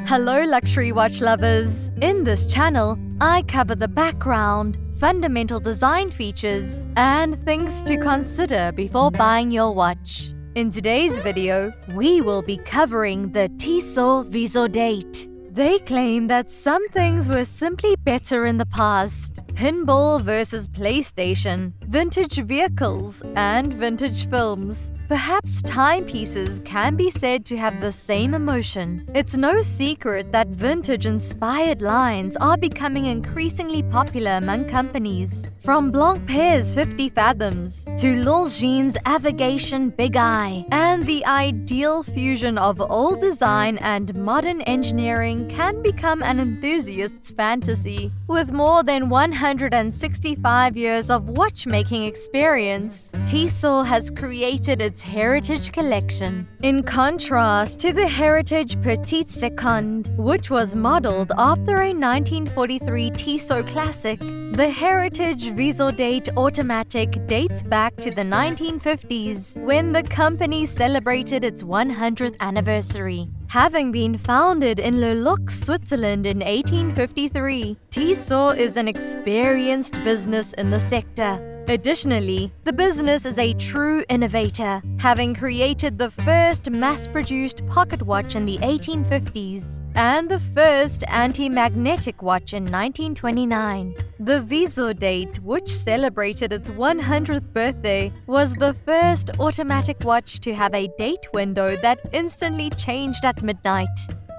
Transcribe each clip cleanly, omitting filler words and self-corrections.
Hello luxury watch lovers! In this channel, I cover the background, fundamental design features, and things to consider before buying your watch. In today's video, we will be covering the TISSOT Visodate. They claim that some things were simply better in the past. Pinball versus PlayStation, vintage vehicles, and vintage films. Perhaps timepieces can be said to have the same emotion. It's no secret that vintage-inspired lines are becoming increasingly popular among companies. From Blancpain's 50 Fathoms to Longines' Avigation Big Eye, and the ideal fusion of old design and modern engineering can become an enthusiast's fantasy. With more than 165 years of watchmaking experience, Tissot has created its Heritage Collection. In contrast to the Heritage Petite Seconde, which was modeled after a 1943 Tissot classic, the Heritage Visodate Automatic dates back to the 1950s, when the company celebrated its 100th anniversary. Having been founded in Le Locle, Switzerland in 1853, Tissot is an experienced business in the sector. Additionally, the business is a true innovator, having created the first mass-produced pocket watch in the 1850s and the first anti-magnetic watch in 1929. The Visodate, which celebrated its 100th birthday, was the first automatic watch to have a date window that instantly changed at midnight.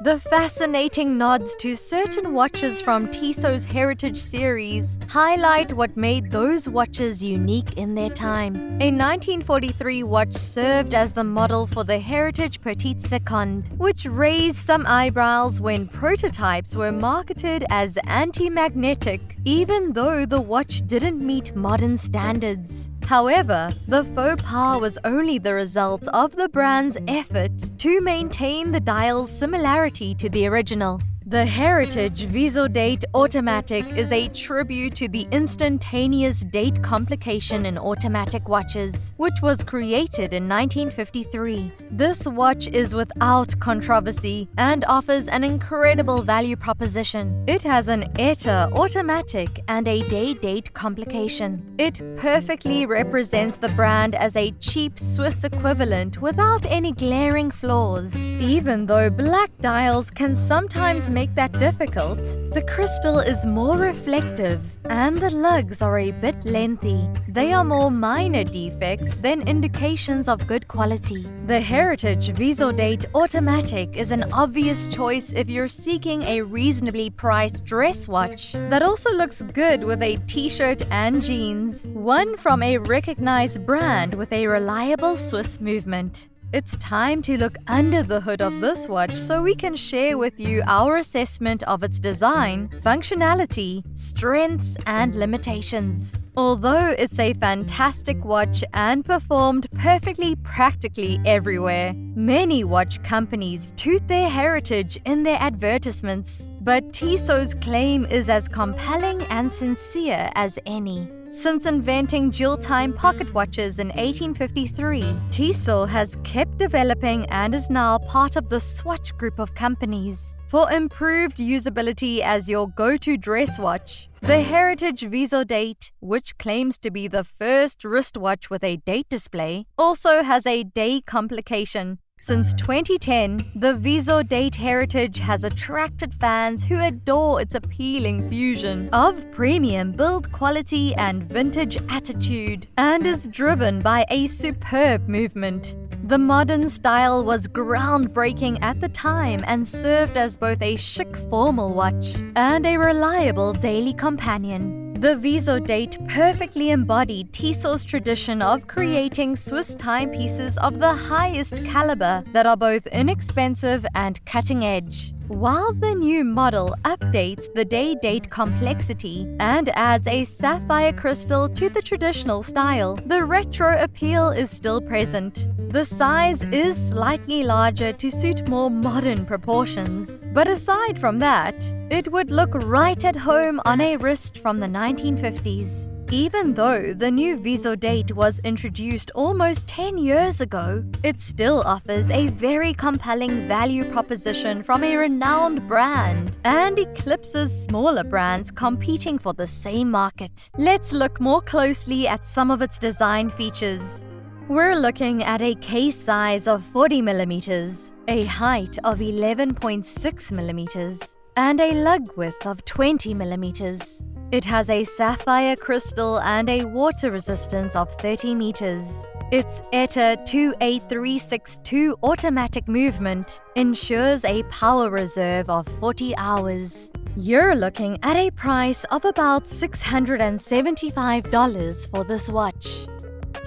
The fascinating nods to certain watches from Tissot's Heritage series highlight what made those watches unique in their time. A 1943 watch served as the model for the Heritage Petite Seconde, which raised some eyebrows when prototypes were marketed as anti-magnetic, even though the watch didn't meet modern standards. However, the faux pas was only the result of the brand's effort to maintain the dial's similarity to the original. The Heritage Visodate Automatic is a tribute to the instantaneous date complication in automatic watches, which was created in 1953. This watch is without controversy and offers an incredible value proposition. It has an ETA automatic and a day-date complication. It perfectly represents the brand as a cheap Swiss equivalent without any glaring flaws. Even though black dials can sometimes make that difficult, the crystal is more reflective and the lugs are a bit lengthy. They are more minor defects than indications of good quality. The Heritage Visodate Automatic is an obvious choice if you're seeking a reasonably priced dress watch that also looks good with a t-shirt and jeans. One from a recognized brand with a reliable Swiss movement. It's time to look under the hood of this watch so we can share with you our assessment of its design, functionality, strengths, and limitations. Although it's a fantastic watch and performed perfectly practically everywhere, many watch companies toot their heritage in their advertisements. But Tissot's claim is as compelling and sincere as any. Since inventing dual-time pocket watches in 1853, Tissot has kept developing and is now part of the Swatch group of companies. For improved usability as your go-to dress watch, the Heritage Visodate, which claims to be the first wristwatch with a date display, also has a day complication. Since 2010, the Visodate Heritage has attracted fans who adore its appealing fusion of premium build quality and vintage attitude, and is driven by a superb movement. The modern style was groundbreaking at the time and served as both a chic formal watch and a reliable daily companion. The Visodate perfectly embodied Tissot's tradition of creating Swiss timepieces of the highest caliber that are both inexpensive and cutting-edge. While the new model updates the day-date complexity and adds a sapphire crystal to the traditional style, the retro appeal is still present. The size is slightly larger to suit more modern proportions, but aside from that, it would look right at home on a wrist from the 1950s. Even though the new Visodate was introduced almost 10 years ago, it still offers a very compelling value proposition from a renowned brand and eclipses smaller brands competing for the same market. Let's look more closely at some of its design features. We're looking at a case size of 40 millimeters, a height of 11.6 millimeters, and a lug width of 20 millimeters. It has a sapphire crystal and a water resistance of 30 meters. Its ETA 28362 automatic movement ensures a power reserve of 40 hours. You're looking at a price of about $675 for this watch.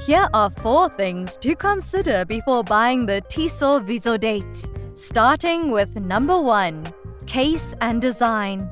Here are 4 things to consider before buying the TISSOT Visodate. Starting with number 1, case and design.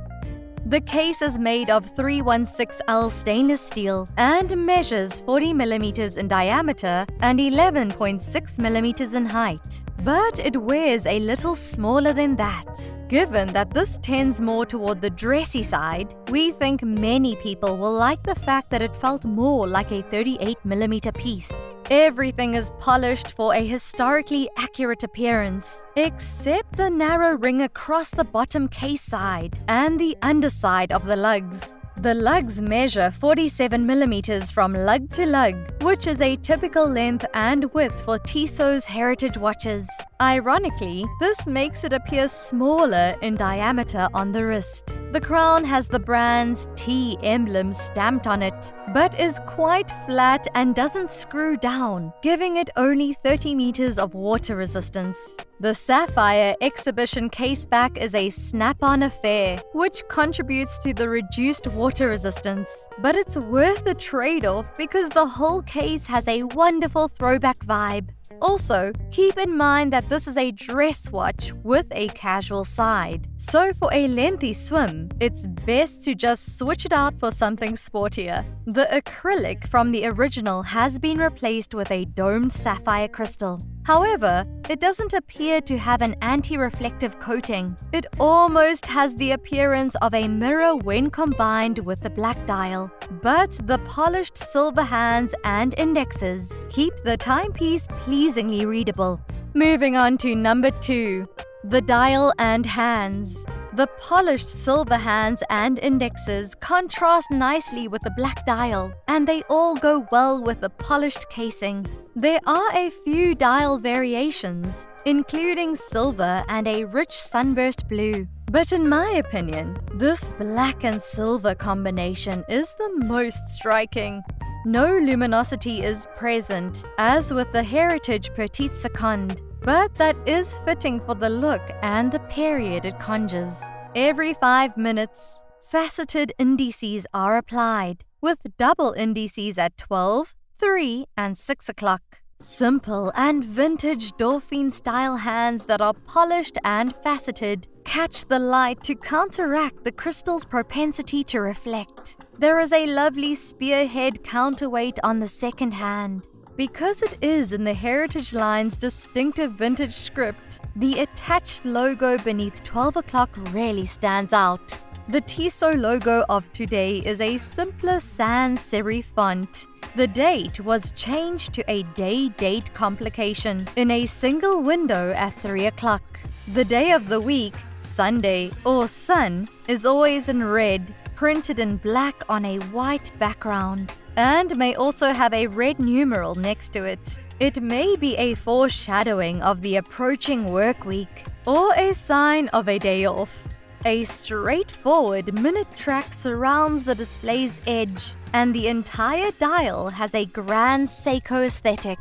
The case is made of 316L stainless steel and measures 40 millimeters in diameter and 11.6 millimeters in height. But it wears a little smaller than that. Given that this tends more toward the dressy side, we think many people will like the fact that it felt more like a 38mm piece. Everything is polished for a historically accurate appearance, except the narrow ring across the bottom case side and the underside of the lugs. The lugs measure 47 millimeters from lug to lug, which is a typical length and width for Tissot's heritage watches. Ironically, this makes it appear smaller in diameter on the wrist. The crown has the brand's T emblem stamped on it, but is quite flat and doesn't screw down, giving it only 30 meters of water resistance. The sapphire exhibition caseback is a snap-on affair, which contributes to the reduced water resistance. But it's worth the trade-off because the whole case has a wonderful throwback vibe. Also, keep in mind that this is a dress watch with a casual side. So for a lengthy swim, it's best to just switch it out for something sportier. The acrylic from the original has been replaced with a domed sapphire crystal. However, it doesn't appear to have an anti-reflective coating. It almost has the appearance of a mirror when combined with the black dial. But the polished silver hands and indexes keep the timepiece pleasingly readable. Moving on to number 2, the dial and hands. The polished silver hands and indexes contrast nicely with the black dial, and they all go well with the polished casing. There are a few dial variations, including silver and a rich sunburst blue. But in my opinion, this black and silver combination is the most striking. No luminosity is present, as with the Heritage Petite Seconde, but that is fitting for the look and the period it conjures. Every 5 minutes, faceted indices are applied, with double indices at 12, 3, and 6 o'clock. Simple and vintage Dauphine-style hands that are polished and faceted catch the light to counteract the crystal's propensity to reflect. There is a lovely spearhead counterweight on the second hand. Because it is in the Heritage line's distinctive vintage script, the attached logo beneath 12 o'clock rarely stands out. The Tissot logo of today is a simpler sans serif font. The date was changed to a day-date complication in a single window at 3 o'clock. The day of the week, Sunday or Sun, is always in red, printed in black on a white background, and may also have a red numeral next to it. It may be a foreshadowing of the approaching work week or a sign of a day off. A straightforward minute track surrounds the display's edge, and the entire dial has a grand Seiko aesthetic.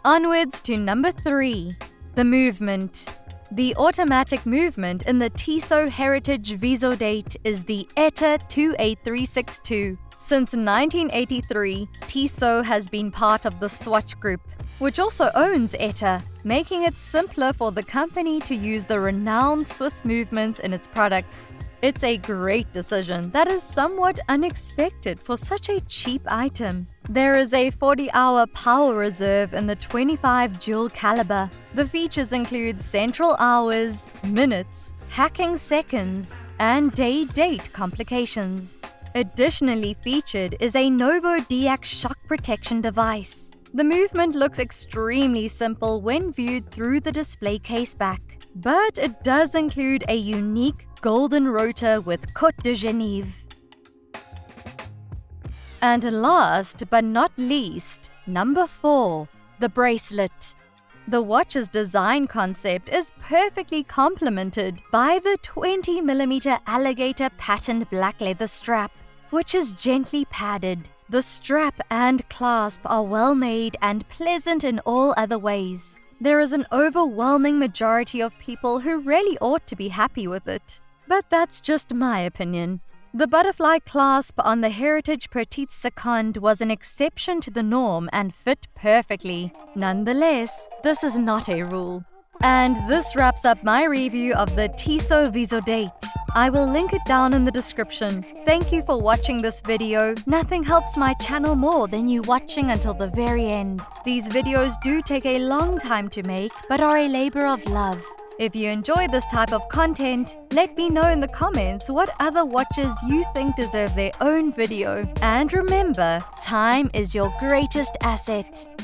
Onwards to number 3, the movement. The automatic movement in the Tissot Heritage Visodate is the ETA 28362. Since 1983, Tissot has been part of the Swatch Group, which also owns ETA, making it simpler for the company to use the renowned Swiss movements in its products. It's a great decision that is somewhat unexpected for such a cheap item. There is a 40-hour power reserve in the 25 jewel caliber. The features include central hours, minutes, hacking seconds, and day-date complications. Additionally featured is a Novo DX shock protection device. The movement looks extremely simple when viewed through the display case back, but it does include a unique golden rotor with Côte de Genève. And last but not least, number 4, the bracelet. The watch's design concept is perfectly complemented by the 20mm alligator patterned black leather strap, which is gently padded. The strap and clasp are well made and pleasant in all other ways. There is an overwhelming majority of people who really ought to be happy with it. But that's just my opinion. The butterfly clasp on the Heritage Petite Seconde was an exception to the norm and fit perfectly. Nonetheless, this is not a rule. And this wraps up my review of the TISSOT Visodate. I will link it down in the description. Thank you for watching this video. Nothing helps my channel more than you watching until the very end. These videos do take a long time to make, but are a labor of love. If you enjoy this type of content, let me know in the comments what other watches you think deserve their own video. And remember, time is your greatest asset.